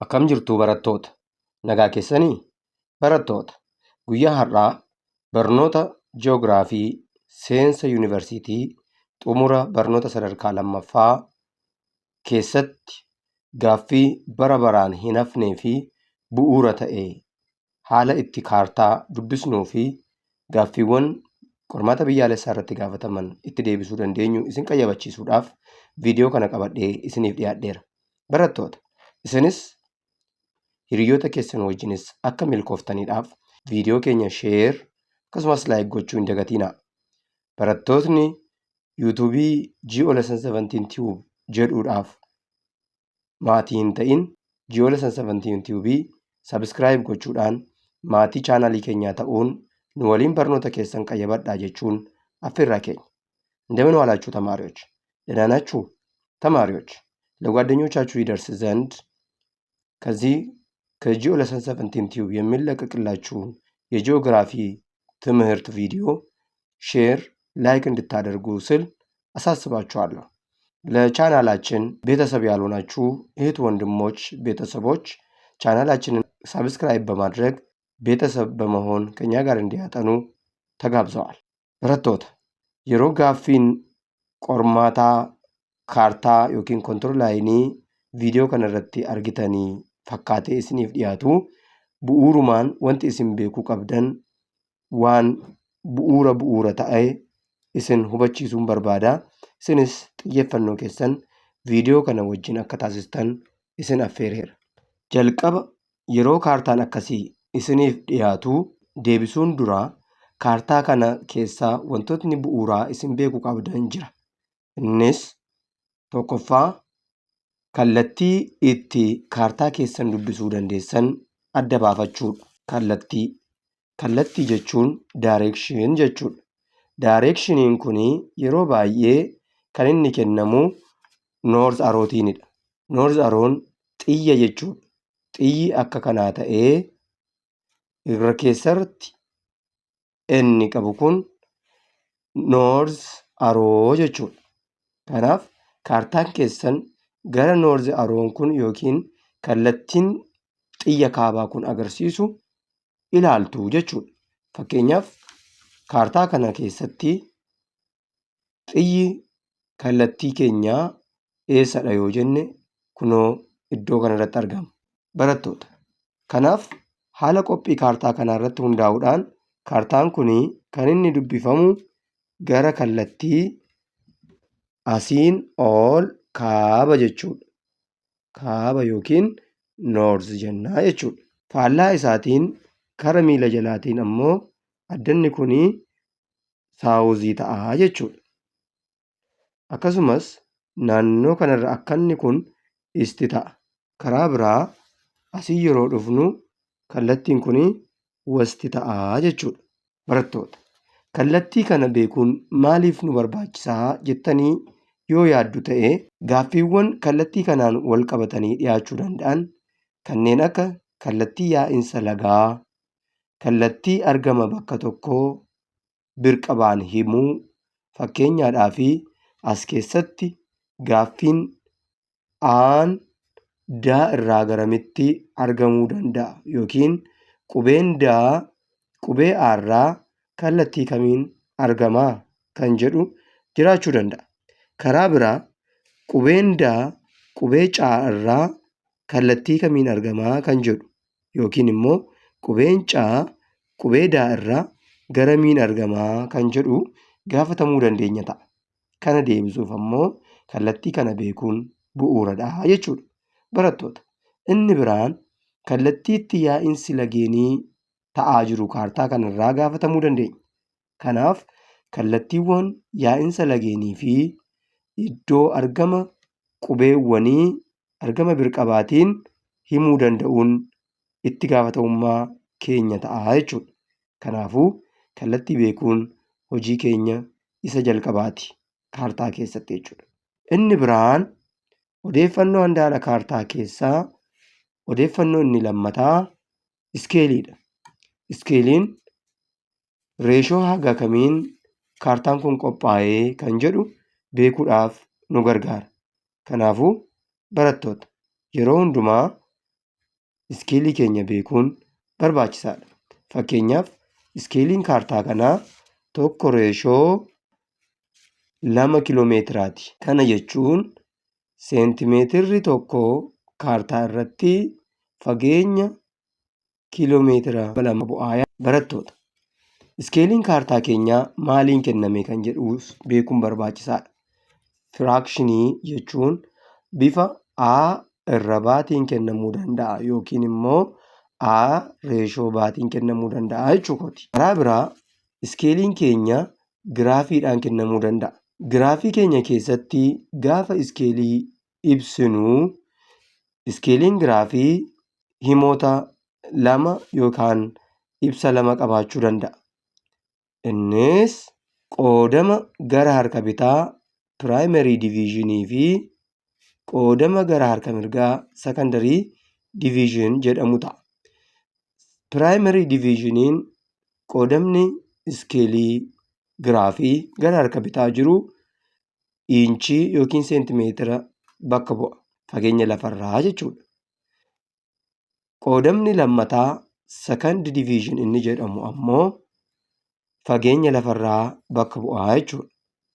Akkam jirtuu barattoota? Nagaa keessanii? Barattoota, guyyaa har'aa barnoota Ji'oogiraafii seensa yuunivarsiitii xumura barnoota sadarkaa lammaffaa keessatti gaaffii bara baraan hin hafnee fi bu'uura ta'e haala itti kaartaa dubbisnuu fi gaaffiiwwan qormaata biyyaalessaa irratti gaafataman itti deebisuu dandeenyu isin qayyabachiisuudhaaf viidiyoo kana qabadhee isiniif dhiyaadheera. Barattoota, isinis hiriyoota keessan wajjinis akka milkooftaniidhaaf viidiyoo keenya sheer akkasumas laayik gochuu hin dagatinaa. Barattootni yuutuubii G17 Tube jedhuudhaaf maatii hin ta'in G17 Tube sabiskiraayib gochuudhaan maatii chaanaalii keenyaa ta'uun nu waliin barnoota keessan qayyabadhaa jechuun affeerraa keenya. እንደምን ዋላችሁ ተማሪዎች? ደህና ናችሁ? ተማሪዎች ለጓደኞቻችሁ ይደርስ ዘንድ ከዚህ ከጂኦ17 ቲዩብ የሚለቀቅላችሁን የጂኦግራፊ ትምህርት ቪዲዮ ሼር ላይክ እንድታደርጉ ስል አሳስባችኋለሁ። ለቻናላችን ቤተሰብ ያልሆናችሁ እህት ወንድሞች ቤተሰቦች ቻናላችንን ሰብስክራይብ በማድረግ ቤተሰብ በመሆን ከኛ ጋር እንዲያጠኑ ተጋብዘዋል። barattoota yeroo gaaffiin qormaataa kaartaa yookiin kontirool laayinii viidiyoo kana irratti argitanii fakkaatee isiniif dhiyaatu bu'uurumaan wanti isin beekuu qabdan waan bu'uura ta'e isin hubachiisuun barbaada. Isinis xiyyeeffannoo keessan viidiyoo kana wajjin akka taasistan isin affeereera. Jalqaba yeroo kaartaan akkasii isiniif dhiyaatu deebisuun dura kaartaa kana keessaa wantootni bu'uuraa isin beekuu qabdan jira. Innis tokkoffaa kallattii itti kaartaa keessan dubbisuu dandeessan adda baafachuudha. Kallattii jechuun direction jechuudha. Directioniin kun yeroo baay'ee kan inni kennamu north arrowtiinidha. North arrown xiyya jechuudha. Xiyyi akka kanaa ta'ee irra keessatti inni qabu kun north arrow jechuudha. Kanaaf kaartaan keessan gara north arrown kun yookiin kallattiin xiyya kaabaa kun agarsiisu ilaaltu jechuudha. Fakkeenyaaf kaartaa kana keessatti xiyyi kallattii keenyaa eessadha yoo jenne kunoo iddoo kanarratti argama. Barattoota, kanaaf haala qophii kaartaa kanaa irratti hundaa'uudhaan kaartaan kun kan inni dubbifamu gara kallattii asiin ol kaaba jechuudha. Kaaba yookiin north jennaa jechuudha. Faallaa isaatiin kara miila jalaatiin ammoo addanni kun saawuzii ta'a jechuudha. Akkasumas naannoo kanarra akka inni kun isti ta'a. Karaa biraa asii yeroo dhufnu kallattiin kun wasti ta'a jechuudha. Barattoota, kallattii kana beekuun maaliif nu barbaachisaa jettanii yoo yaaddu ta'e gaaffiiwwan kallattii kanaan wal qabatanii dhiyaachuu danda'an kanneen akka kallattii yaa'insa lagaa, kallattii argama bakka tokkoo birqabaan himuu fakkeenyaadhaaf as keessatti gaaffiin aan daa irraa garamitti argamuu danda'a yookiin qubeen daa qubee aarraa kallattii kamiin argamaa kan jedhu jiraachuu danda'a. Karaa biraa qubeen daa qubee caa irraa kallattii kamiin argamaa kan jedhu yookiin immoo qubeen caa qubee daa irraa garamiin argamaa kan jedhu gaafatamuu dandeenya ta'a. Kana deebisuuf ammoo kallattii kana beekuun bu'uuradha jechuudha. Barattoota, inni biraan kallattii itti yaa'insi lageenii ta'aa jiru kaartaa kanarraa gaafatamuu dandeenya. Kanaaf kallattiiwwan yaa'insa lageenii fi iddoo argama qubeewwanii argama birqabaatiin himuu danda'uun itti gaafatamummaa keenya ta'a jechuudha. Kanaafuu kallattii beekuun hojii keenya isa jalqabaati kaartaa keessatti jechuudha. Inni biraan odeeffannoo handaara kaartaa keessaa odeeffannoo inni lammataa iskeeliidha. Iskeeliin reeshoo haga kamiin kaartaan kun qophaa'ee kan jedhu beekuudhaaf nu gargaara. Kanaafuu barattoota yeroo hundumaa iskeelii keenya beekuun barbaachisaadha. Fakkeenyaaf iskeeliin kaartaa kanaa 1:2 kiiloomeetiraati. Kana jechuun seentimeetirri tokko kaartaa irratti fageenya kiiloomeetira 2 bu'aa. Barattoota, iskeeliin kaartaa keenyaa maaliin kenname kan jedhuus beekuun barbaachisaadha. Firaakshinii jechuun bifa A irra baatiin kennamuu danda'a yookiin immoo A reeshoo baatiin kennamuu danda'a jechuudha. Karaa biraa iskeeliin keenya giraafiidhaan kennamuu danda'a. Giraafii keenya keessatti gaafa iskeelii ibsinu iskeeliin giraafii himoota 2 yookaan ibsa 2 qabaachuu danda'a. Innis qoodama gara harka bitaa piraayimarii diviizhinii fi qoodama gara harka mirgaa sekondarii diviizhin jedhamu ta'a. Piraayimarii diviizhiniin qoodamni iskeelii giraafii gara harka bitaa jiru inchii yookiin seentimeetira bakka bu'a. Fageenya lafarraa jechuudha. Qoodamni lammataa second division inni jedhamu ammoo fageenya lafarraa bakka bu'aa jechuudha.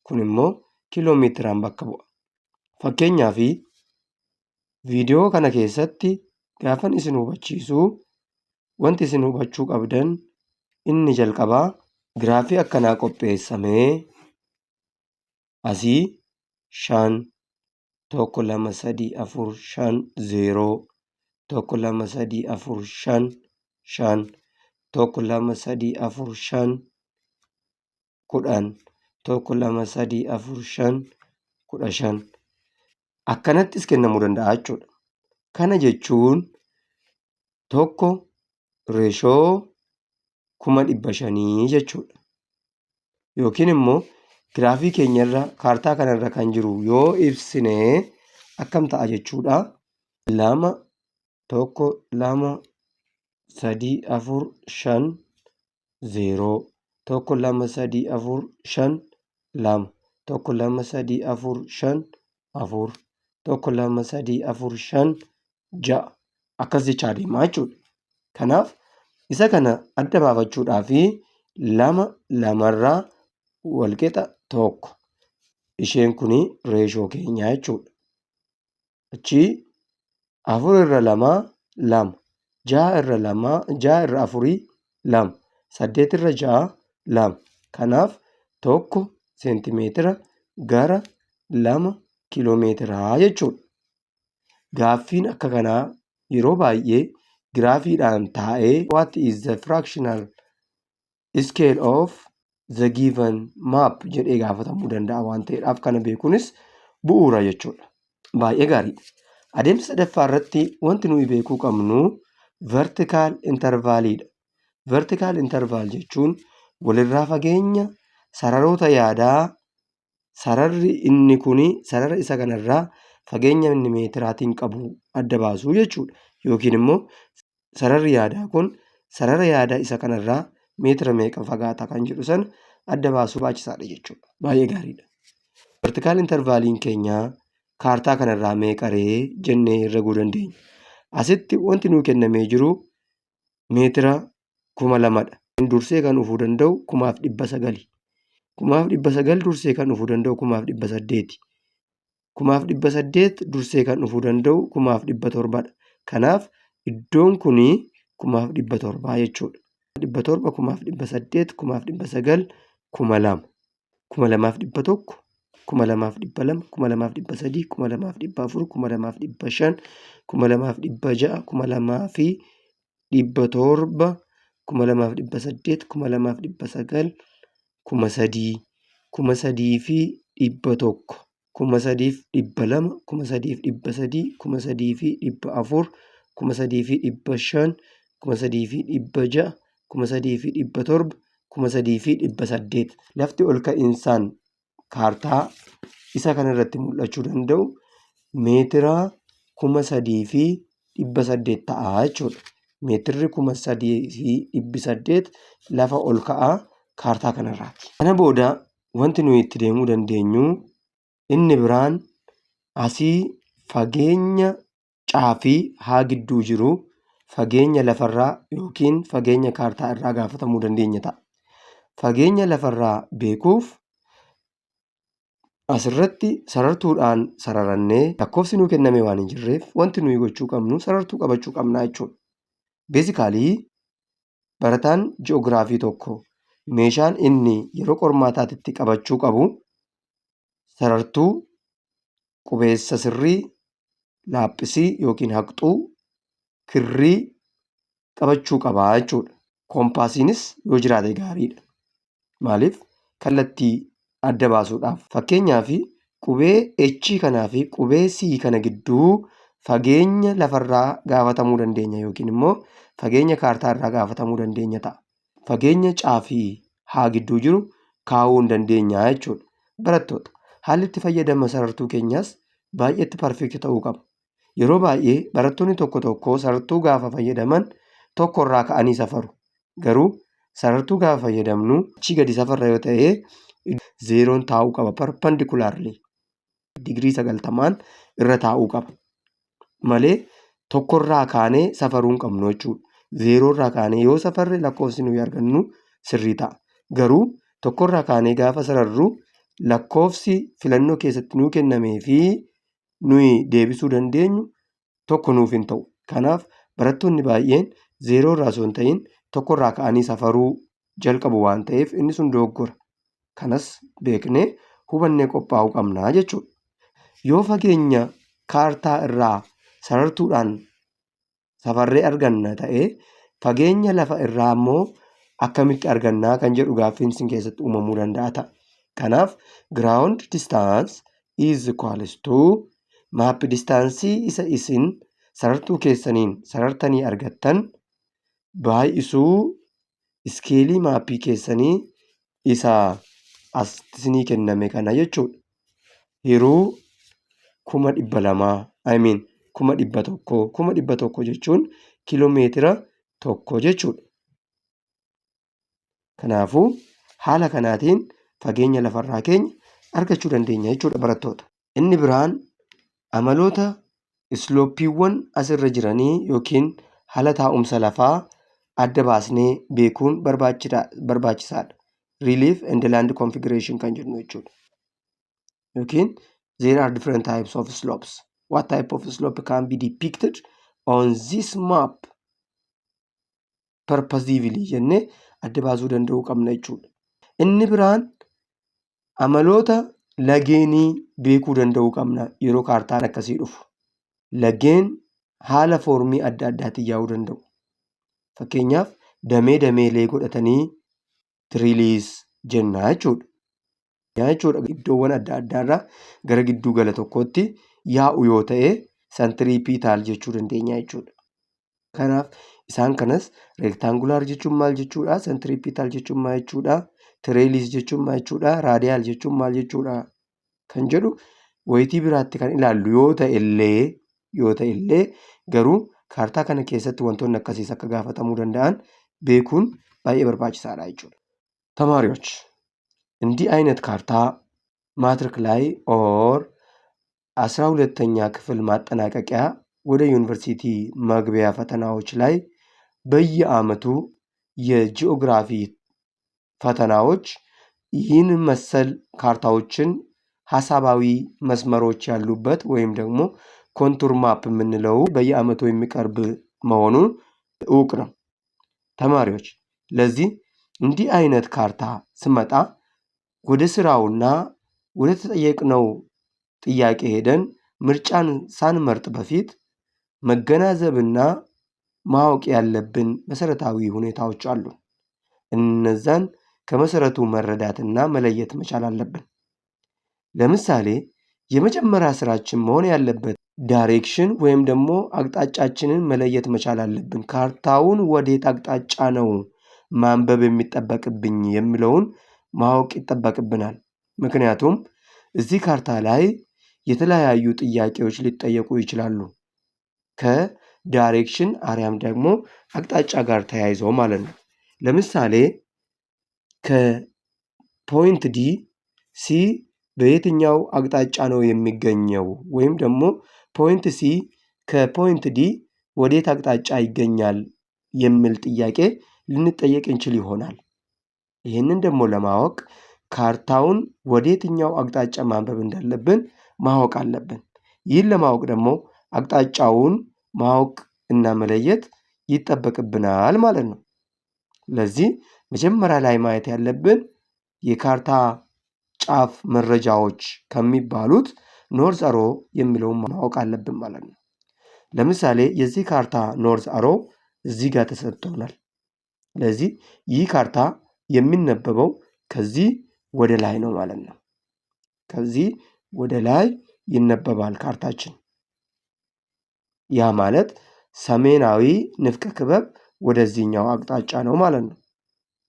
Kun immoo kiiloomeetiraan bakka bu'a. Fakkeenyaaf viidiyoo kana keessatti gaafan isin hubachiisu wanti isin hubachuu qabdan inni jalqabaa giraafii akkanaa qopheessamee asii 5 1 2 3 4 5 0 1 2 3 4 5 5 1 2 3 4 5 10 1 2 3 4 5 15 akkanattis kennamuu danda'a jechuudha. Kana jechuun tokko reeshoo 500 jechuudha. Yookiin immoo giraafii keenyarra kaartaa kanarra kan jiru yoo ibsine akkam ta'a jechuudha. 2 1 2 3 4 5 0 1 2 3 4 5 2 1 2 3 4 5 4 1 2 3 4 5 6 akkas jechaa deemaa jechuudha. Kanaaf isa kana adda baafachuudhaaf 2 2irraa walqixa 1 isheen kun reeshoo keenyaa jechuudha. Achii 4 irra 2 2 6 irra 2 6 irra 4 2 8 irra 6 2 kanaaf 1 seentimeetira gara 2 kiiloomeetiraa jechuudha. Gaaffiin akka kanaa yeroo baay'ee giraafiidhaan taa'ee what is the fractional scale of the given map jedhee gaafatamuu danda'a waan ta'eedhaaf kana beekuunis bu'uura jechuudha. Baay'ee gaariidha. Adeemsa sadaffaa irratti wanti nuyi beekuu qabnu vertical intervaliidha. Vertical interval jechuun walirraa fageenya sararoota yaadaa sararri inni kun sarara isa kanarraa fageenya inni meetiraatiin qabu adda baasuu jechuudha. Yookiin immoo sararri yaadaa kun sarara yaadaa isa kanarraa meetira meeqa fagaata kan jedhu sana adda baasuu barbaachisaadha jechuudha. Baay'ee gaariidha. Vertical intervaliin keenya kaartaa kanarraa meeqa ree jennee herreguu dandeenya. Asitti wanti nuu kennamee jiru meetira 2000dha. Dursee kan dhufuu danda'u 1900. 1900 dursee kan dhufuu danda'u 1800. 1800 dursee kan dhufuu danda'u 1700dha. Kanaaf iddoon kun 1700 jechuudha. 1700, 1800, 1900, 2000, 2100, 2200, 2300, 2400, 2500, 2600, 2700, 2800, 2900, 3000, 3000 fi 100, 3000 fi 200, 3000 fi 300, 3000 fi 400, 3000 fi 500, 3000 fi 600, 3000 fi 700, 3000 fi 800. Lafti ol ka'insaan kaartaa isa kanarratti mul'achuu danda'u meetira 3000 fi 800 ta'a jechuudha. Meetirri 3000 fi 800 lafa ol ka'aa kaartaa kanarraati. Kana booda wanti nuyi itti deemuu dandeenyu inni biraan asii fageenya caafii haa gidduu jiru fageenya lafarraa yookiin fageenya kaartaa irraa gaafatamuu dandeenya ta'a. Fageenya lafarraa beekuuf asirratti sarartuudhaan sararannee lakkoofsi nuu kenname waan hin jirreef wanti nuyi gochuu qabnu sarartuu qabachuu qabnaa jechuudha. Beezikaalii barataan ji'oogiraafii tokko meeshaan inni yeroo qormaataatti qabachuu qabu sarartuu, qubeessa sirrii, laaphisii yookiin haqxuu, kirrii qabachuu qabaa jechuudha. Koompaasiinis yoo jiraate gaariidha. Maaliif? Kallattii adda baasuudhaaf. Fakkeenyaaf qubee H kanaa fi qubee C kana gidduu fageenya lafarraa gaafatamuu dandeenya yookiin immoo fageenya kaartaa irraa gaafatamuu dandeenya ta'a. Fageenya C fi H gidduu jiru kaa'uu hin dandeenya jechuudha. Barattoota haalli itti fayyadama sarartuu keenyaas baay'eetti parfeekti ta'uu qaba. Yeroo baay'ee barattoonni tokko tokko sarartuu gaafa fayyadaman tokkorraa ka'anii safaru. Garuu sarartuu gaafa fayyadamnu achii gadi safarra yoo ta'e zeeroon taa'uu qaba. Perpendikularly digirii 90 irra taa'uu qaba. Malee tokkorraa kaanee safaruu hin qabnu jechuudha. Zeeroorraa kaanee yoo safarre lakkoofsi nuyi argannu sirrii ta'a. Garuu tokkorraa kaanee gaafa sararru lakkoofsi filannoo keessatti nuu kennamee fi nuyi deebisuu dandeenyu tokko nuuf hin ta'u. Kanaaf barattoonni baay'een zeeroorraa osoo hin ta'in tokkorraa ka'anii safaruu jalqabu waan ta'eef inni sun dogoggora. Kanas beeknee hubannee qophaa'uu qabnaa jechuudha. Yoo fageenya kaartaa irraa sarartuudhaan safarree arganna ta'e fageenya lafa irraa immoo akkamitti argannaa kan jedhu gaaffiin isin keessatti uumamuu danda'a ta'a. Kanaaf ground distance is equals to map distance isa isin sarartuu keessaniin sarartanii argattan baay'isuu iskeelii maappii keessanii isa as isinii kenname kana jechuudha. Hiruu 200,000 100,000 jechuun kiiloomeetira 1 jechuudha. Kanaafuu haala kanaatiin fageenya lafarraa keenya argachuu dandeenya jechuudha barattoota. Inni biraan amaloota islooppiiwwan asirra jiranii yookiin haala taa'umsa lafaa adda baasnee beekuun barbaachisaadha. Relief and land configuration kan jennu jechuudha. Yookiin there are different types of slopes. What type of slope can be depicted on this map purposively jennee adda baasuu danda'uu qabna jechuudha. Inni biraan amaloota lageenii beekuu danda'uu qabna yeroo kaartaan akkasii dhufu. Lageen haala foormii adda addaatiin yaa'uu danda'u. Fakkeenyaaf dameelee godhatanii tiriiliis jennaa jechuudha. Iddoowwan adda addaarraa gara gidduu gala tokkootti yaa'u yoo ta'e santiripiitaal jechuu dandeenya jechuudha. Kanaaf isaan kanas reektaangulaar jechuun maal jechuudha? Santiripiitaal jechuun maal jechuudha? Tiriiliis jechuun maal jechuudha? Raadiyaal jechuun maal jechuudha? Kan jedhu wayitii biraatti kan ilaallu yoo ta'e illee garuu kaartaa kana keessatti wantoonni akkasiis akka gaafatamuu danda'an beekuun baay'ee barbaachisaadha jechuudha. ተማሪዎች እንዲህ አይነት ካርታ ማትሪክ ላይ ኦር 12ኛ ክፍል ማጠናቀቂያ ወደ ዩኒቨርሲቲ መግቢያ ፈተናዎች ላይ በየዓመቱ የጂኦግራፊ ፈተናዎች ይህን መሰል ካርታዎችን ሐሳባዊ መስመሮች ያሉበት ወይም ደግሞ ኮንቱር ማፕ የምንለው በየዓመቱ የሚቀርብ መሆኑን እውቅ ነው። ተማሪዎች ለዚህ እንዲህ አይነት ካርታ ስመጣ ወደ ስራውና ወደ ተጠየቅነው ጥያቄ ሄደን ምርጫን ሳንመርጥ በፊት መገናዘብና ማወቅ ያለብን መሰረታዊ ሁኔታዎች አሉ። እነዛን ከመሰረቱ መረዳትና መለየት መቻል አለብን። ለምሳሌ የመጀመሪያ ስራችን መሆን ያለበት ዳይሬክሽን ወይም ደግሞ አቅጣጫችንን መለየት መቻል አለብን። ካርታውን ወዴት አቅጣጫ ነው ማንበብ የሚጠበቅብኝ የሚለውን ማወቅ ይጠበቅብናል። ምክንያቱም እዚህ ካርታ ላይ የተለያዩ ጥያቄዎች ሊጠየቁ ይችላሉ። ከዳይሬክሽን አሪያም ደግሞ አቅጣጫ ጋር ተያይዞ ማለት ነው። ለምሳሌ ከፖይንት ዲ ሲ በየትኛው አቅጣጫ ነው የሚገኘው ወይም ደግሞ ፖይንት ሲ ከፖይንት ዲ ወዴት አቅጣጫ ይገኛል የሚል ጥያቄ ልንጠየቅ እንችል ይሆናል። ይህንን ደግሞ ለማወቅ ካርታውን ወዴትኛው አቅጣጫ ማንበብ እንዳለብን ማወቅ አለብን። ይህን ለማወቅ ደግሞ አቅጣጫውን ማወቅ እና መለየት ይጠበቅብናል ማለት ነው። ለዚህ መጀመሪያ ላይ ማየት ያለብን የካርታ ጫፍ መረጃዎች ከሚባሉት ኖርዝ አሮ የሚለውን ማወቅ አለብን ማለት ነው። ለምሳሌ የዚህ ካርታ ኖርዝ አሮ እዚህ ጋር ተሰጥቶናል። ስለዚህ ይህ ካርታ የሚነበበው ከዚህ ወደ ላይ ነው ማለት ነው። ከዚህ ወደ ላይ ይነበባል ካርታችን። ያ ማለት ሰሜናዊ ንፍቀ ክበብ ወደዚህኛው አቅጣጫ ነው ማለት ነው።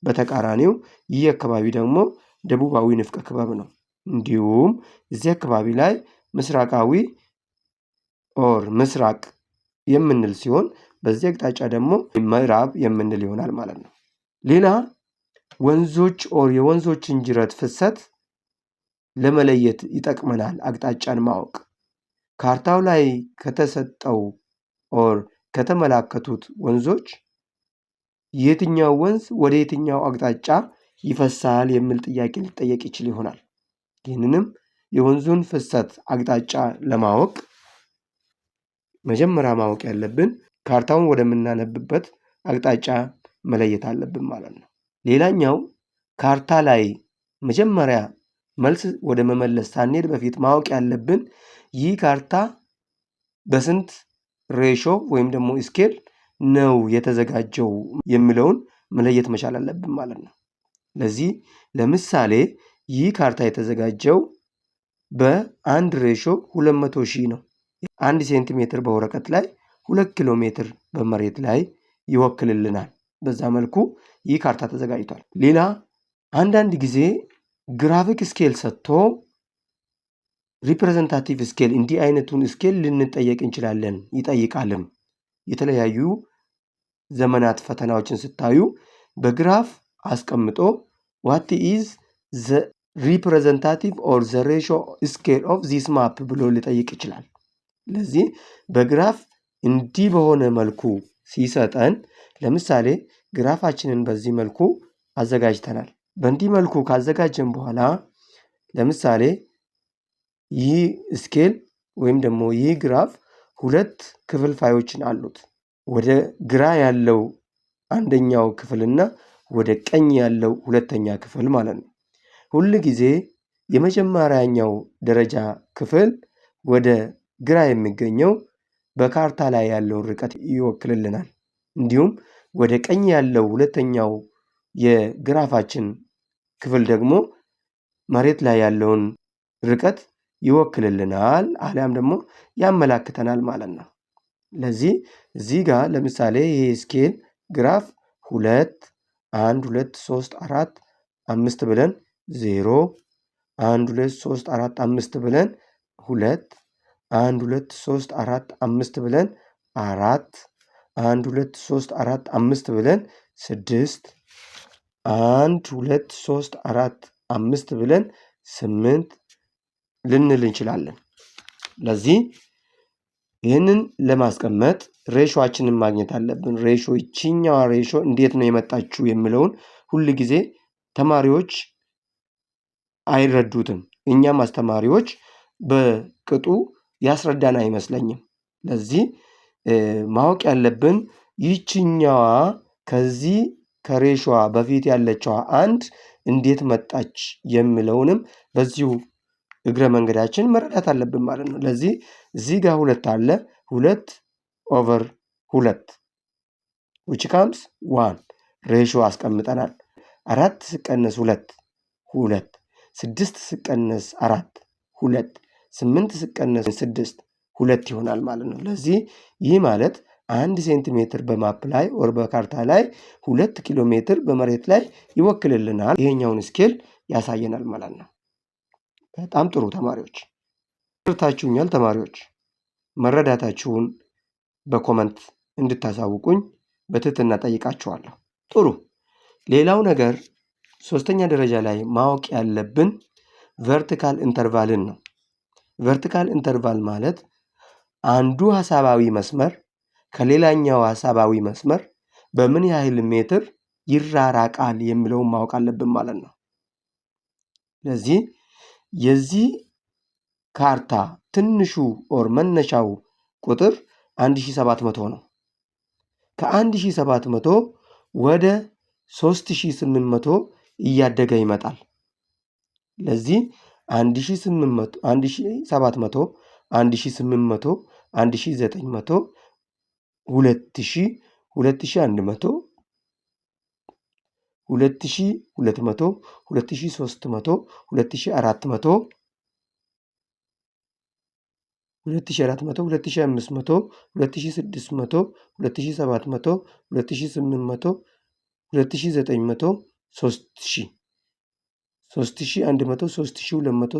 በተቃራኒው ይህ አካባቢ ደግሞ ደቡባዊ ንፍቀ ክበብ ነው። እንዲሁም እዚህ አካባቢ ላይ ምስራቃዊ ኦር ምስራቅ የምንል ሲሆን በዚህ አቅጣጫ ደግሞ ምዕራብ የምንል ይሆናል ማለት ነው። ሌላ ወንዞች ኦር የወንዞችን ጅረት ፍሰት ለመለየት ይጠቅመናል አቅጣጫን ማወቅ። ካርታው ላይ ከተሰጠው ኦር ከተመላከቱት ወንዞች የትኛው ወንዝ ወደ የትኛው አቅጣጫ ይፈሳል የሚል ጥያቄ ሊጠየቅ ይችል ይሆናል። ይህንንም የወንዙን ፍሰት አቅጣጫ ለማወቅ መጀመሪያ ማወቅ ያለብን ካርታውን ወደምናነብበት አቅጣጫ መለየት አለብን ማለት ነው። ሌላኛው ካርታ ላይ መጀመሪያ መልስ ወደ መመለስ ሳንሄድ በፊት ማወቅ ያለብን ይህ ካርታ በስንት ሬሾ ወይም ደግሞ ስኬል ነው የተዘጋጀው የሚለውን መለየት መቻል አለብን ማለት ነው። ለዚህ ለምሳሌ ይህ ካርታ የተዘጋጀው በአንድ ሬሾ 200,000 ነው። 1 ሴንቲሜትር በወረቀት ላይ 2 ኪሎ ሜትር በመሬት ላይ ይወክልልናል። በዛ መልኩ ይህ ካርታ ተዘጋጅቷል። ሌላ አንዳንድ ጊዜ ግራፊክ ስኬል ሰጥቶ ሪፕሬዘንታቲቭ ስኬል እንዲህ አይነቱን ስኬል ልንጠየቅ እንችላለን፣ ይጠይቃልም። የተለያዩ ዘመናት ፈተናዎችን ስታዩ በግራፍ አስቀምጦ what is the representative or the ratio scale of this map ብሎ ሊጠይቅ ይችላል። ለዚህ በግራፍ እንዲህ በሆነ መልኩ ሲሰጠን ለምሳሌ ግራፋችንን በዚህ መልኩ አዘጋጅተናል። በእንዲህ መልኩ ካዘጋጀን በኋላ ለምሳሌ ይህ ስኬል ወይም ደግሞ ይህ ግራፍ ሁለት ክፍልፋዮችን አሉት። ወደ ግራ ያለው አንደኛው ክፍልና ወደ ቀኝ ያለው ሁለተኛ ክፍል ማለት ነው። ሁል ጊዜ የመጀመሪያኛው ደረጃ ክፍል ወደ ግራ የሚገኘው በካርታ ላይ ያለው ርቀት ይወክልልናል። እንዲሁም ወደ ቀኝ ያለው ሁለተኛው የግራፋችን ክፍል ደግሞ መሬት ላይ ያለውን ርቀት ይወክልልናል አሊያም ደግሞ ያመላክተናል ማለት ነው። ለዚህ እዚህ ጋር ለምሳሌ ይሄ ስኬል ግራፍ 2 1 2 3 4 5 ብለን 0 1 2 3 4 5 ብለን 2 1 2 3 4 5 ብለን 4 1 2 3 4 5 ብለን 6 1 2 3 4 5 ብለን 8 ልንል እንችላለን። ለዚህ ይህንን ለማስቀመጥ ሬሾአችንን ማግኘት አለብን። ሬሾ ይችኛዋ ሬሾ እንዴት ነው የመጣችው የሚለውን ሁል ጊዜ ተማሪዎች አይረዱትም። እኛም አስተማሪዎች በቅጡ ያስረዳን አይመስለኝም። ለዚህ ማወቅ ያለብን ይችኛዋ ከዚህ ከሬሾዋ በፊት ያለችዋ አንድ እንዴት መጣች የሚለውንም በዚሁ እግረ መንገዳችን መረዳት አለብን ማለት ነው። ለዚህ እዚህ ጋር 2 አለ 2/2 which comes 1 ሬሾ አስቀምጠናል። 4 ሲቀነስ 2 2 6 ሲቀነስ 4 2 8 ሲቀነስ 6 2 ይሆናል ማለት ነው። ለዚህ ይህ ማለት 1 ሴንቲሜትር በማፕ ላይ ወር በካርታ ላይ 2 ኪሎ ሜትር በመሬት ላይ ይወክልልናል። ይሄኛውን ስኬል ያሳየናል ማለት ነው። በጣም ጥሩ ተማሪዎች ተረድታችሁኛል። ተማሪዎች መረዳታችሁን በኮመንት እንድታሳውቁኝ በትህትና ጠይቃችኋለሁ። ጥሩ። ሌላው ነገር ሶስተኛ ደረጃ ላይ ማወቅ ያለብን ቨርቲካል ኢንተርቫልን ነው። ቨርቲካል ኢንተርቫል ማለት አንዱ ሐሳባዊ መስመር ከሌላኛው ሐሳባዊ መስመር በምን ያህል ሜትር ይራራቃል የሚለውን ማወቅ አለብን ማለት ነው። ስለዚህ የዚህ ካርታ ትንሹ ኦር መነሻው ቁጥር 1700 ነው። ከ1700 ወደ 3800 እያደገ ይመጣል። ለዚህ 1700 1800 1900 2000 2100 2200 2300 2400 2400 2500 2600 2700 2800 2900 3000 3100 3200 3300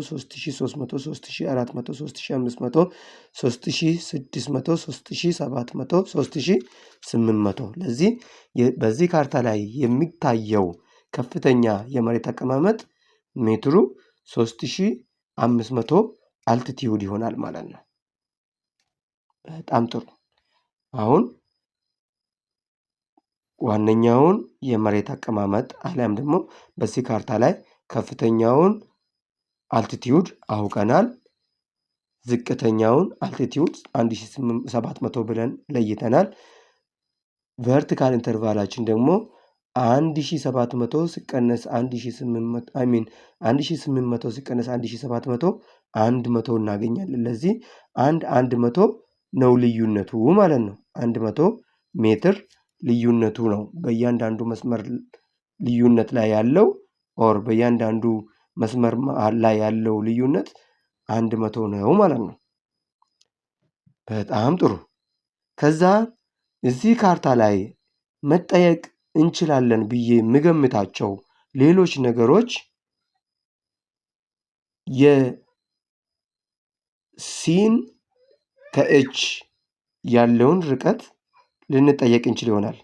3400 3500 3600 3700 3800 ለዚህ በዚህ ካርታ ላይ የሚታየው ከፍተኛ የመሬት አቀማመጥ ሜትሩ 3500 አልቲቲዩድ ይሆናል ማለት ነው። በጣም ጥሩ። አሁን ዋነኛውን የመሬት አቀማመጥ አሊያም ደግሞ በዚህ ካርታ ላይ ከፍተኛውን አልቲቲዩድ አውቀናል። ዝቅተኛውን አልቲቲዩድ 1700 ብለን ለይተናል። ቨርቲካል ኢንተርቫላችን ደግሞ 1700 ሲቀነስ 1800 ሲቀነስ 1700 100 እናገኛለን። ለዚህ 100 ነው ልዩነቱ ማለት ነው። 100 ሜትር ልዩነቱ ነው በእያንዳንዱ መስመር ልዩነት ላይ ያለው ኦር በእያንዳንዱ መስመር ላይ ያለው ልዩነት 100 ነው ማለት ነው። በጣም ጥሩ። ከዛ እዚህ ካርታ ላይ መጠየቅ እንችላለን ብዬ የምገምታቸው ሌሎች ነገሮች የሲን ከኤች ያለውን ርቀት ልንጠየቅ እንችል ይሆናል።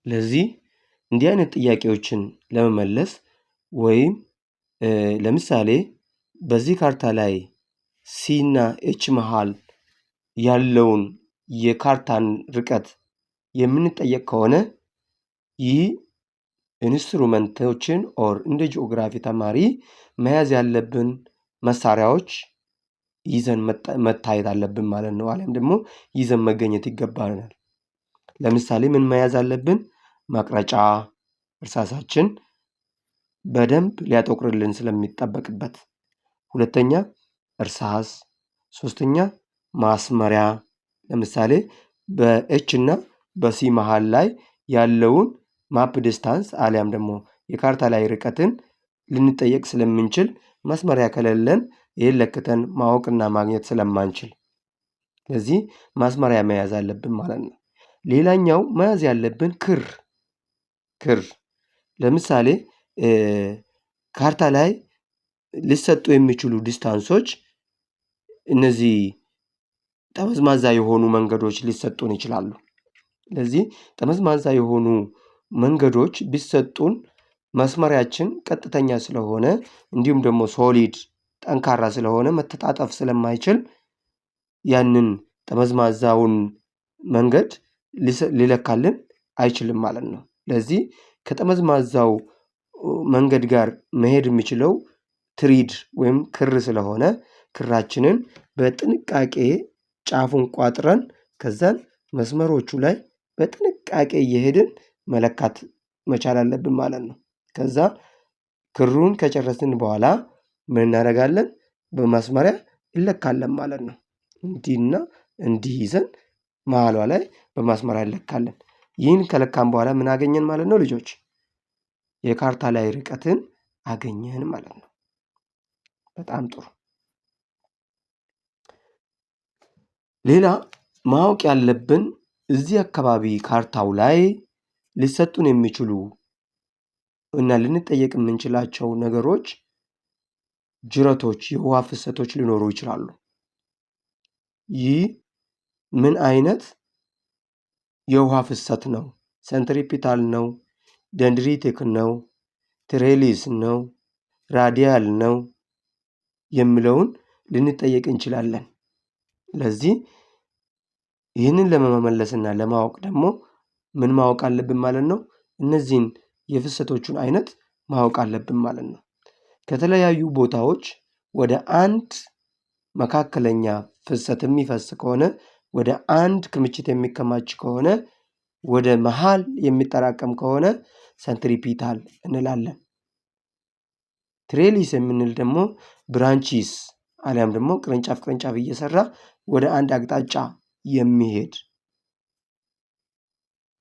ለዚህ እንዲህ አይነት ጥያቄዎችን ለመመለስ ወይም ለምሳሌ በዚህ ካርታ ላይ ሲ እና ኤች መሃል ያለውን የካርታን ርቀት የምንጠየቅ ከሆነ ይህ ኢንስትሩመንቶችን ኦር እንደ ጂኦግራፊ ተማሪ መያዝ ያለብን መሳሪያዎች ይዘን መታየት አለብን ማለት ነው። አሊያም ደግሞ ይዘን መገኘት ይገባናል። ለምሳሌ ምን መያዝ አለብን? መቅረጫ፣ እርሳሳችን በደንብ ሊያጠቁርልን ስለሚጠበቅበት። ሁለተኛ እርሳስ፣ ሶስተኛ ማስመሪያ። ለምሳሌ በኤች እና በሲ መሃል ላይ ያለውን ማፕ ዲስታንስ አሊያም ደግሞ የካርታ ላይ ርቀትን ልንጠየቅ ስለምንችል ማስመሪያ ከሌለን ይህን ለክተን ማወቅና ማግኘት ስለማንችል ስለዚህ ማስመሪያ መያዝ አለብን ማለት ነው። ሌላኛው መያዝ ያለብን ክር ለምሳሌ ካርታ ላይ ሊሰጡ የሚችሉ ዲስታንሶች እነዚህ ጠመዝማዛ የሆኑ መንገዶች ሊሰጡን ይችላሉ። ስለዚህ ጠመዝማዛ የሆኑ መንገዶች ቢሰጡን መስመሪያችን ቀጥተኛ ስለሆነ እንዲሁም ደግሞ ሶሊድ ጠንካራ ስለሆነ መተጣጠፍ ስለማይችል ያንን ጠመዝማዛውን መንገድ ሊለካልን አይችልም ማለት ነው። ለዚህ ከጠመዝማዛው መንገድ ጋር መሄድ የሚችለው ትሪድ ወይም ክር ስለሆነ ክራችንን በጥንቃቄ ጫፉን ቋጥረን ከዛን መስመሮቹ ላይ በጥንቃቄ እየሄድን መለካት መቻል አለብን ማለት ነው። ከዛ ክሩን ከጨረስን በኋላ ምን እናደርጋለን? በማስመሪያ እንለካለን ማለት ነው። እንዲህና እንዲህ ይዘን መሃሏ ላይ በማስመሪያ እንለካለን። ይህን ከለካን በኋላ ምን አገኘን ማለት ነው ልጆች? የካርታ ላይ ርቀትን አገኘን ማለት ነው። በጣም ጥሩ። ሌላ ማወቅ ያለብን እዚህ አካባቢ ካርታው ላይ ሊሰጡን የሚችሉ እና ልንጠየቅ የምንችላቸው ነገሮች ጅረቶች፣ የውሃ ፍሰቶች ሊኖሩ ይችላሉ። ይህ ምን አይነት የውሃ ፍሰት ነው? ሴንትሪፒታል ነው? ደንድሪቲክ ነው? ትሬሊስ ነው? ራዲያል ነው? የሚለውን ልንጠየቅ እንችላለን። ለዚህ ይህንን ለመመለስና ለማወቅ ደግሞ ምን ማወቅ አለብን ማለት ነው? እነዚህን የፍሰቶቹን አይነት ማወቅ አለብን ማለት ነው። ከተለያዩ ቦታዎች ወደ አንድ መካከለኛ ፍሰት የሚፈስ ከሆነ፣ ወደ አንድ ክምችት የሚከማች ከሆነ፣ ወደ መሃል የሚጠራቀም ከሆነ ሰንትሪፒታል እንላለን። ትሬሊስ የምንል ደግሞ ብራንቺስ አሊያም ደግሞ ቅርንጫፍ ቅርንጫፍ እየሰራ ወደ አንድ አቅጣጫ የሚሄድ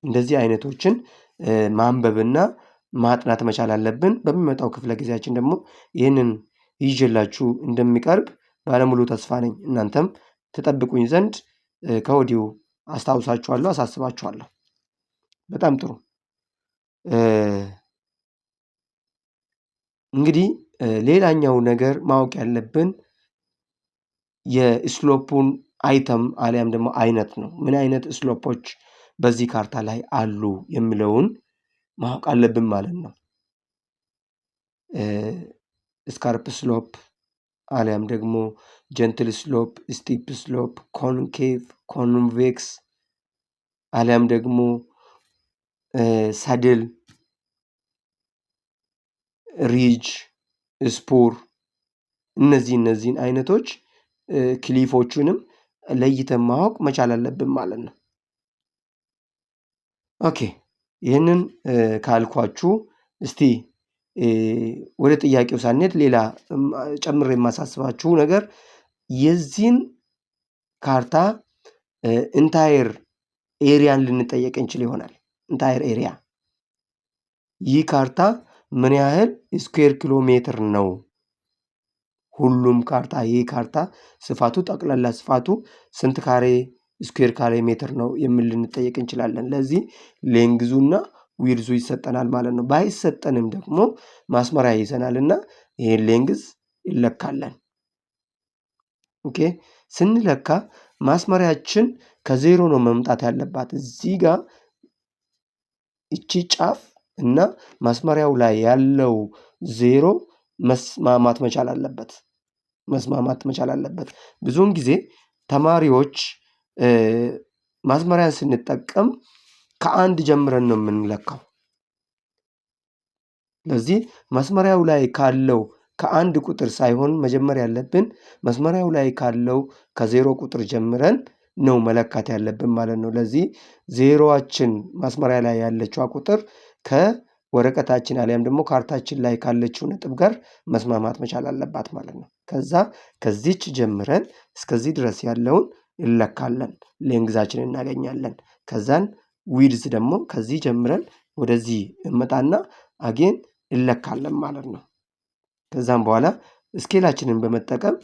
እንደዚህ አይነቶችን ማንበብና ማጥናት መቻል አለብን። በሚመጣው ክፍለ ጊዜያችን ደግሞ ይህንን ይዤላችሁ እንደሚቀርብ ባለሙሉ ተስፋ ነኝ። እናንተም ትጠብቁኝ ዘንድ ከወዲሁ አስታውሳችኋለሁ፣ አሳስባችኋለሁ። በጣም ጥሩ። እንግዲህ ሌላኛው ነገር ማወቅ ያለብን የስሎፑን አይተም አሊያም ደግሞ አይነት ነው። ምን አይነት ስሎፖች በዚህ ካርታ ላይ አሉ የሚለውን ማወቅ አለብን ማለት ነው። ስካርፕ ስሎፕ አሊያም ደግሞ ጀንትል ስሎፕ፣ ስቲፕ ስሎፕ፣ ኮንኬቭ፣ ኮንቬክስ አሊያም ደግሞ ሳድል፣ ሪጅ፣ ስፑር እነዚህን አይነቶች ክሊፎቹንም ለይተን ማወቅ መቻል አለብን ማለት ነው። ኦኬ ይህንን ካልኳችሁ እስቲ ወደ ጥያቄው ሳንሄድ ሌላ ጨምሬ የማሳስባችሁ ነገር የዚህን ካርታ ኢንታየር ኤሪያን ልንጠየቅ እንችል ይሆናል። ኢንታየር ኤሪያ ይህ ካርታ ምን ያህል ስኩዌር ኪሎ ሜትር ነው? ሁሉም ካርታ ይህ ካርታ ስፋቱ ጠቅላላ ስፋቱ ስንት ካሬ ስኩዌር ካሬ ሜትር ነው የሚል ልንጠየቅ እንችላለን። ለዚህ ሌንግዙና ዊድዙ ይሰጠናል ማለት ነው። ባይሰጠንም ደግሞ ማስመሪያ ይዘናልና ይሄን ሌንግዝ ይለካለን። ኦኬ ስንለካ ማስመሪያችን ከዜሮ ነው መምጣት ያለባት። እዚህ ጋር እቺ ጫፍ እና ማስመሪያው ላይ ያለው ዜሮ መስማማት መቻል አለበት። ብዙውን ጊዜ ተማሪዎች ማስመሪያን ስንጠቀም ከአንድ ጀምረን ነው የምንለካው። ስለዚህ ማስመሪያው ላይ ካለው ከአንድ ቁጥር ሳይሆን መጀመር ያለብን ማስመሪያው ላይ ካለው ከዜሮ ቁጥር ጀምረን ነው መለካት ያለብን ማለት ነው። ለዚህ ዜሮአችን ማስመሪያ ላይ ያለችዋ ቁጥር ከወረቀታችን አሊያም ደግሞ ካርታችን ላይ ካለችው ነጥብ ጋር መስማማት መቻል አለባት ማለት ነው። ከዚች ጀምረን እስከዚህ ድረስ ያለውን እንለካለን፣ ሌንግዛችንን እናገኛለን። ከዛን ዊድዝ ደግሞ ከዚህ ጀምረን ወደዚህ እንመጣና አጌን እንለካለን ማለት ነው። ከዛም በኋላ ስኬላችንን በመጠቀም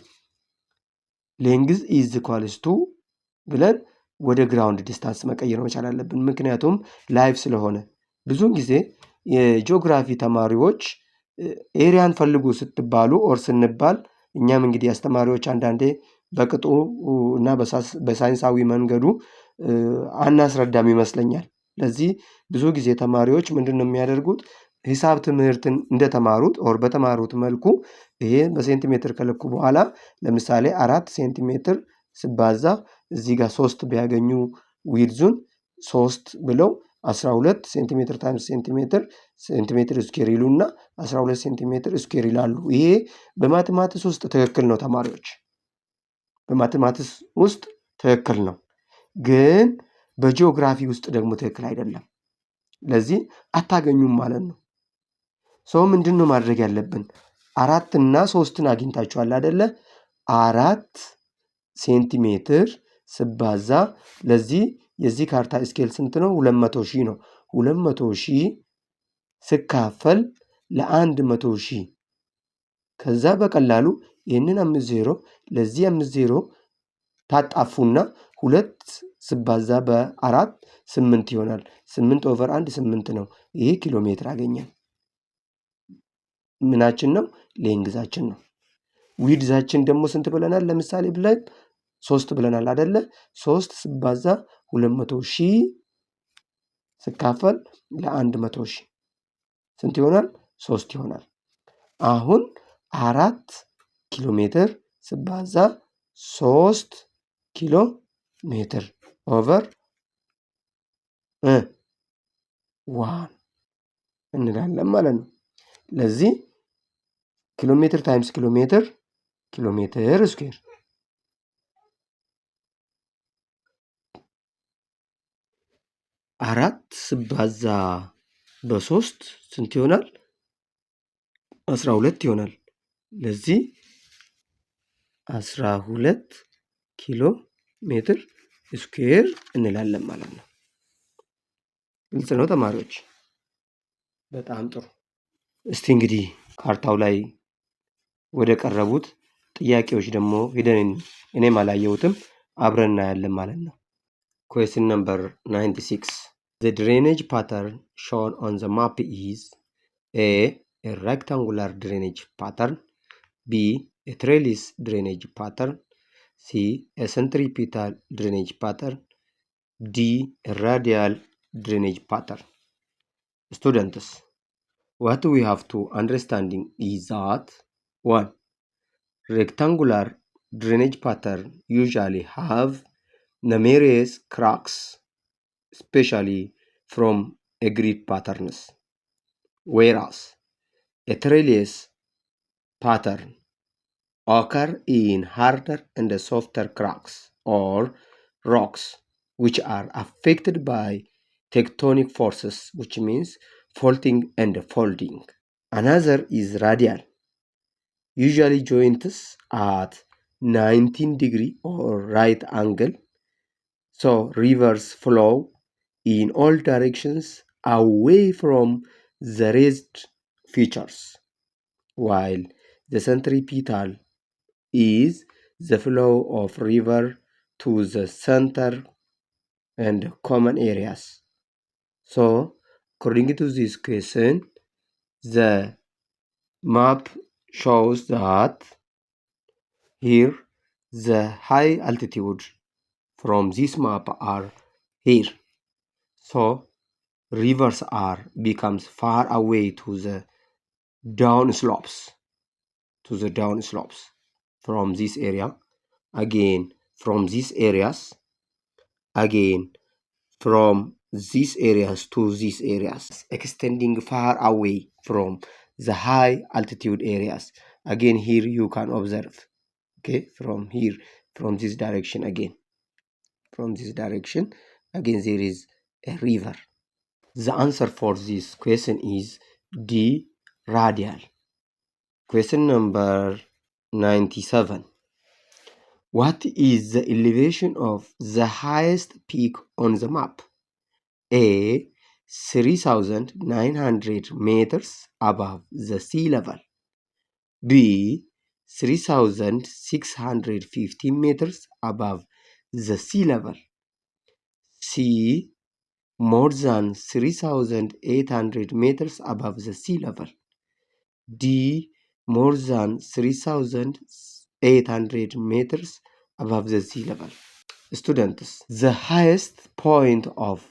ሌንግዝ ኢዝ ኢኳልስ ቱ ብለን ወደ ግራውንድ ዲስታንስ መቀየር መቻል አለብን። ምክንያቱም ላይቭ ስለሆነ ብዙውን ጊዜ የጂኦግራፊ ተማሪዎች ኤሪያን ፈልጉ ስትባሉ ኦር ስንባል እኛም እንግዲህ አስተማሪዎች አንዳንዴ በቅጡ እና በሳይንሳዊ መንገዱ አናስረዳም ይመስለኛል። ለዚህ ብዙ ጊዜ ተማሪዎች ምንድነው የሚያደርጉት? ሂሳብ ትምህርትን እንደተማሩት ኦር በተማሩት መልኩ ይሄ በሴንቲሜትር ከለኩ በኋላ ለምሳሌ 4 ሴንቲሜትር ሲባዛ እዚህ ጋር 3 ቢያገኙ ዊድዙን 3 ብለው 12 ሴንቲሜትር ታይምስ ሴንቲሜትር ስኩዌር ይሉና 12 ሴንቲሜትር ስኩዌር ይላሉ። ይሄ በማቴማቲክስ ውስጥ ትክክል ነው ተማሪዎች፣ በማቴማቲክስ ውስጥ ትክክል ነው፣ ግን በጂኦግራፊ ውስጥ ደግሞ ትክክል አይደለም። ለዚህ አታገኙም ማለት ነው። ሰው ምንድነው ማድረግ ያለብን? 4 እና 3ን አግኝታችኋል አይደለ? 4 ሴንቲሜትር ሲባዛ ለዚህ የዚህ ካርታ ስኬል ስንት ነው? 200,000 ነው። 200,000 ሲካፈል ለ100,000 ከዛ በቀላሉ ይህንን 5 ለዚህ 5 ታጣፉና 2 ሲባዛ በ4 8 ይሆናል። 8/1 8 ነው። ይሄ ኪሎ ሜትር አገኘን። ምናችን ነው? ሌንግዛችን ነው። ዊድዛችን ደግሞ ስንት ብለናል? ለምሳሌ ብለን 3 ብለናል አይደለ? 3 ሲባዛ 200,000 ሲካፈል ለ100,000 ስንት ይሆናል? 3 ይሆናል። አሁን 4 ኪሎ ሜትር ሲባዛ 3 ኪሎ ሜትር over 1 እንላለን ማለት ነው። ለዚህ ኪሎ ሜትር ታይምስ ኪሎ ሜትር ስኩዌር 4 ሲባዛ በ3 ስንት ይሆናል? 12 ይሆናል። ለዚህ 12 ኪሎ ሜትር ስኩዌር እንላለን ማለት ነው። ግልጽ ነው ተማሪዎች? በጣም ጥሩ። እስቲ እንግዲህ ካርታው ላይ ወደ ቀረቡት ጥያቄዎች ደግሞ ሄደን እኔም አላየሁትም አብረን እናያለን ማለት ነው። Question number 96. The drainage pattern shown on the map is A rectangular drainage pattern, B a trellis drainage pattern, C a centripetal drainage pattern, D a radial drainage pattern. Students, what we have to understanding is that 1. Rectangular drainage pattern usually have numerous cracks, especially from a grid patterns, whereas a trellis pattern occur in harder and softer cracks or rocks which are affected by tectonic forces, which means faulting and folding. Another is radial, usually joints at 19° or right angle, so rivers flow in all directions away from the raised features, while the centripetal is the flow of river to the center and common areas. So, according to this question, the map shows that here the high altitude from this map are here. So, rivers becomes far away to the down slopes from this area, again from these areas, again from these areas to these areas, extending far away from the high altitude areas. Again here you can observe, okay, from here, from this direction, again there is a river. The answer for this question is D, radial. Question number 97. What is the elevation of the highest peak on the map? A, 3,900 meters above the sea level. B, 3,650 meters above the sea level. C, more than 3,800 meters above the sea level. D, more than 3,800 meters above the sea level. Students, the highest point of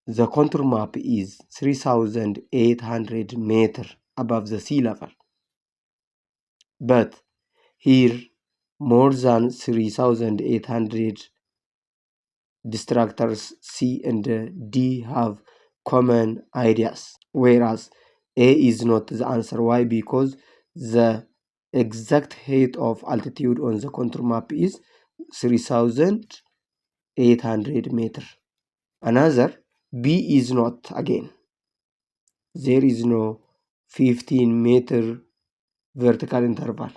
the contour map is 3,800 meters above the sea level. But here, more than 3,800 distractors C and D have common ideas, whereas A is not the answer. Why? Because the exact height of altitude on the contour map is 3,800 meters. Another, B is not again. There is no 15-meter vertical interval.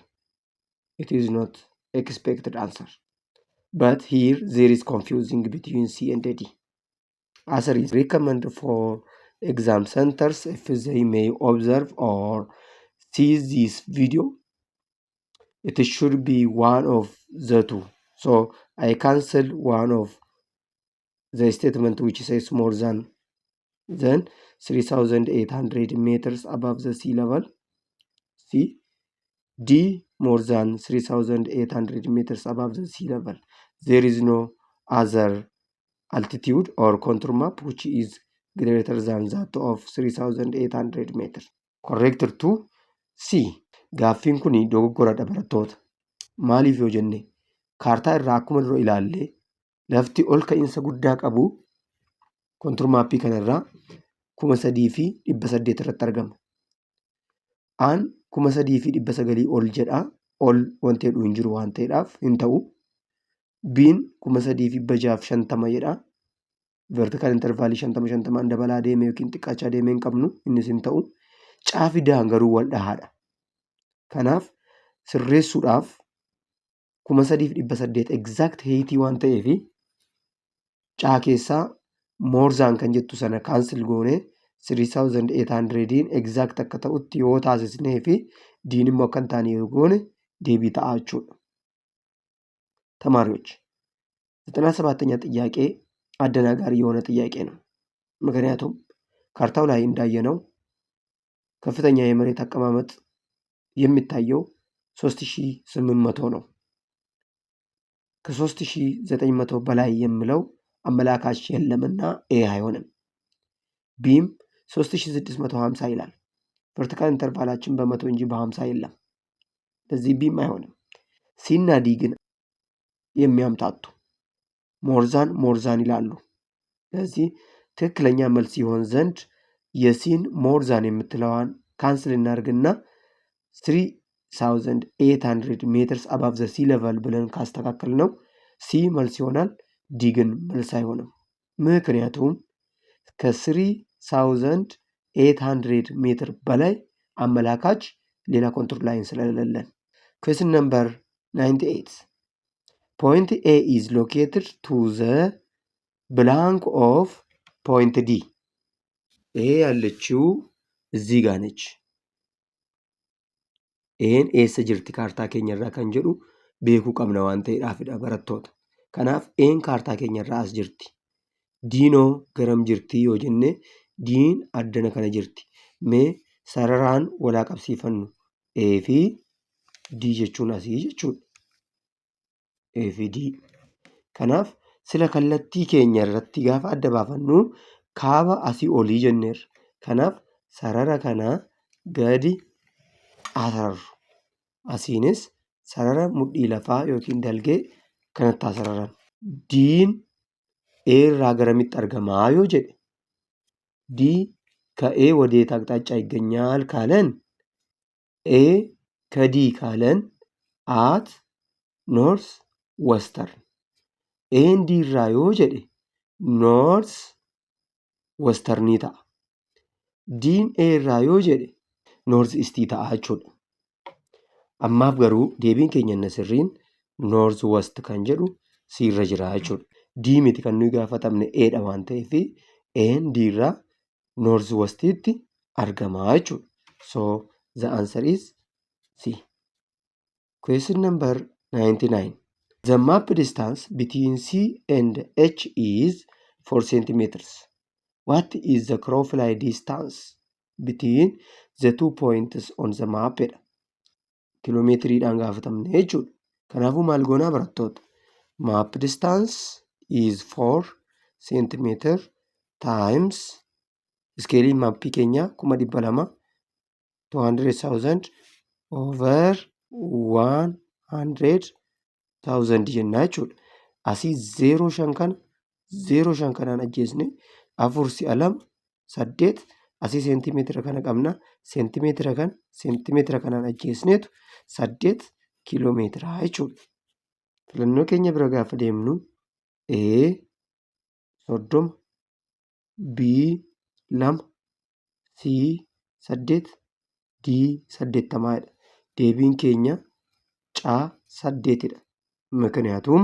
It is not expected answer. But here there is confusing between C and D. Answer is recommended for exam centers if they may observe or see this video. It should be one of the two. So I cancel one of the statement which says more than 3,800 meters above the sea level. C. D, more than 3,800 meters above the sea level. There is no other altitude or contour map which is greater than that of 3,800 meters. Correct to C. Gaaffiin kun dogoggoradha barattoota. Maaliif yoo jenne kaartaa irraa akkuma dura ilaalle lafti ol ka'iinsa guddaa qabu kontur maappii kanarraa 3,800 irratti argama. Aan 3,900 ol jedha. Ol wanti jedhu hin jiru waan ta'eedhaaf hin ta'u. Biin 3,650 jedha. Vertical intervaalii 50-50 dabalaa deemee yookiin xiqqaachaa deemee hin qabnu innis hin ta'u. Caafi daan garuu wal dhahaadha. Kanaaf sirreessuudhaaf 3,800 exact heightii waan ta'eef caa keessaa moorzaan kan jettu sana kaansil goonee 3,800 exact akka ta'utti yoo taasisnee fi diin immoo akka hin taane yoo goone deebii ta'a jechuudha. ተማሪዎች 97ኛ ጥያቄ አደናጋሪ የሆነ ጥያቄ ነው። ምክንያቱም ካርታው ላይ እንዳየነው ከፍተኛ የመሬት አቀማመጥ የሚታየው 3800 ነው። ከ3900 በላይ የሚለው አመላካች የለምና ኤ አይሆንም። ቢም 3650 ይላል። ቨርቲካል ኢንተርቫላችን በመቶ እንጂ በ50 የለም። ለዚህ ቢም አይሆንም። ሲና ዲ ግን የሚያምታቱ ሞርዛን ይላሉ። ለዚህ ትክክለኛ መልስ ይሆን ዘንድ የሲን ሞርዛን የምትለዋን ካንስል እናድርግና 3,800 ሜትርስ አባቭ ዘ ሲ ሌቨል ብለን ካስተካከል ነው ሲ መልስ ይሆናል። ዲ ግን መልስ አይሆንም። ምክንያቱም ከ3,800 ሜትር በላይ አመላካች ሌላ ኮንቱር ላይን ስለሌለን። ኩዌስችን ነምበር 98 point A is located to the blank of point D. A ያለችው እዚህ ጋር ነች። ኤን ኤስ ጅርቲ ካርታ keenyarraa kan jedhu beekuu qabna waan ta'eedhaafidha barattoota. Kanaaf een kaartaa keenyarraa as jirti. Diinoo garam jirti yoo jenne diin addana kana jirti. Mee sararaan walaa qabsiifannu A fi D jechuun asii jechuudha. A fi D. Kanaaf sila kallattii keenya irratti gaafa adda baafannu kaaba asii olii jenneerra. Kanaaf sarara kana gadi asararru. Asiinis sarara mudhii lafaa yookiin dalgee kanatti asararan. Diin A irraa garamitti argamaa yoo jedhe D ከኤ ወዴት አቅጣጫ ይገኛል ካለን ኤ ከዲ ካለን አት ኖርስ western. ኤን ዲ irraa yoo jedhe north western ta'a. Diin A irraa yoo jedhe north east ta'a jechuudha. Ammaaf garuu deebiin keenya inni sirriin north west kan jedhu siirra jira jechuudha. D miti kan nuyi gaafatamne A dha waan ta'eef A'n D irraa north westitti argamaa jechuudha. So the answer is C. Question number 99. The map distance between C and H is 4 centimeters. What is the crow-fly distance between the 2 points on the map? Kiiloomeetiriidhaan gaafatamne jechuudha. Kanaafuu maal goonaa barattoota? Map distance is 4 centimeter times iskeeliin maappii keenya 200,000 200,000 over 100,000 jennaa jechuudha. Asii 0.5 kanaan ajjeesne 4 si'a 2 8 asii seentimeetira kana qabna. Seentimeetira kanaan ajjeesneetu 8 kiiloomeetira jechuudha. Filannoo keenya bira gaafa deemnu A 30 B 2 C 8 D 80 dha. Deebiin keenya caa 8dha. ምክንያቱም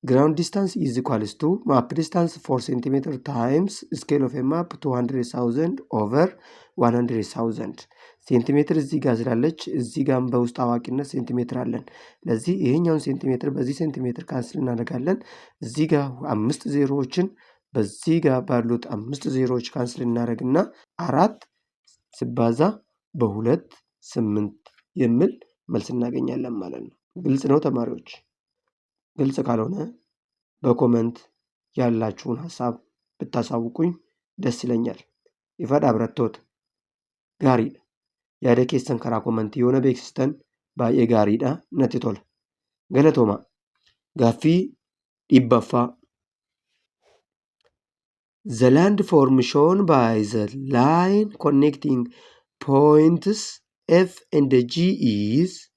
ground distance is equals to map distance 4 cm times scale of a map 200,000 over 100,000 ሴንቲሜትር እዚህ ጋር ስላለች እዚህ ጋር በውስጥ አዋቂነት ሴንቲሜትር አለን። ለዚህ ይሄኛውን ሴንቲሜትር በዚህ ሴንቲሜትር ካንስል እናደርጋለን። እዚህ ጋር 5 ዜሮዎችን በዚህ ጋር ባሉት 5 ዜሮዎች ካንስል እናደርግና 4 ሲባዛ በ2 8 የሚል መልስ እናገኛለን ማለት ነው። ግልጽ ነው ተማሪዎች? ግልጽ ካልሆነ በኮመንት ያላችሁን ሐሳብ ብታሳውቁኝ ደስ ይለኛል። ይፈዳ ብረቶት ጋሪidha. Yaada keessan karaa komentii yoo na beeksistan baay'ee gaariidha, natti tola. Galatooma. Gaaffii 100ffaa The landform shown by the line connecting points F and G is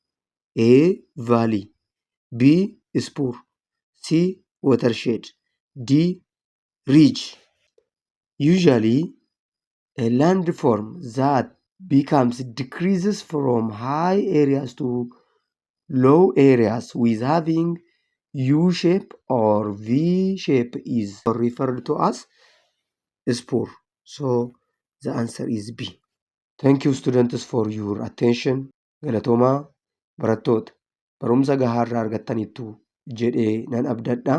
A. Valley, B. Spur, C. Watershed, D. Ridge. Usually, a landform that decreases from high areas to low areas with having U shape or V shape is referred to as spur. So the answer is B. Thank you students for your attention. Galatoomaa barattoota barumsa gahaa irraa argattaniittu jedhee nan abdadha.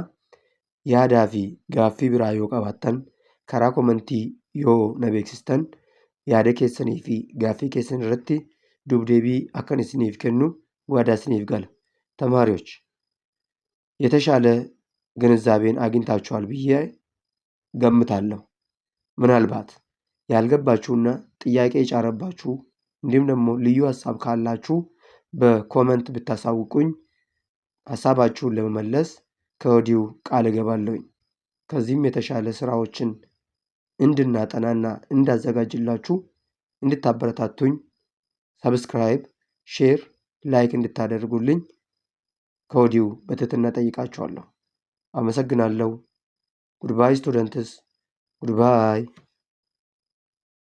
Yaadaa fi gaaffii biraa yoo qabaattan karaa komentii yoo na beeksistan yaada keessanii fi gaaffii keessan irratti dubdeebii akkan isiniif kennu waadaa isiniif gala. ተማሪዎች የተሻለ ግንዛቤን አግኝታችኋል ብዬ ገምታለሁ። ምናልባት ያልገባችሁና ጥያቄ የጫረባችሁ እንዲሁም ደግሞ ልዩ ሀሳብ ካላችሁ በኮመንት ብታሳውቁኝ ሀሳባችሁን ለመመለስ ከወዲሁ ቃል እገባለሁኝ። ከዚህም የተሻለ ስራዎችን እንድናጠናና እንዳዘጋጅላችሁ እንድታበረታቱኝ ሰብስክራይብ፣ ሼር፣ ላይክ እንድታደርጉልኝ ከወዲሁ በትህትና ጠይቃችኋለሁ። አመሰግናለሁ። ጉድባይ ስቱደንትስ፣ ጉድባይ።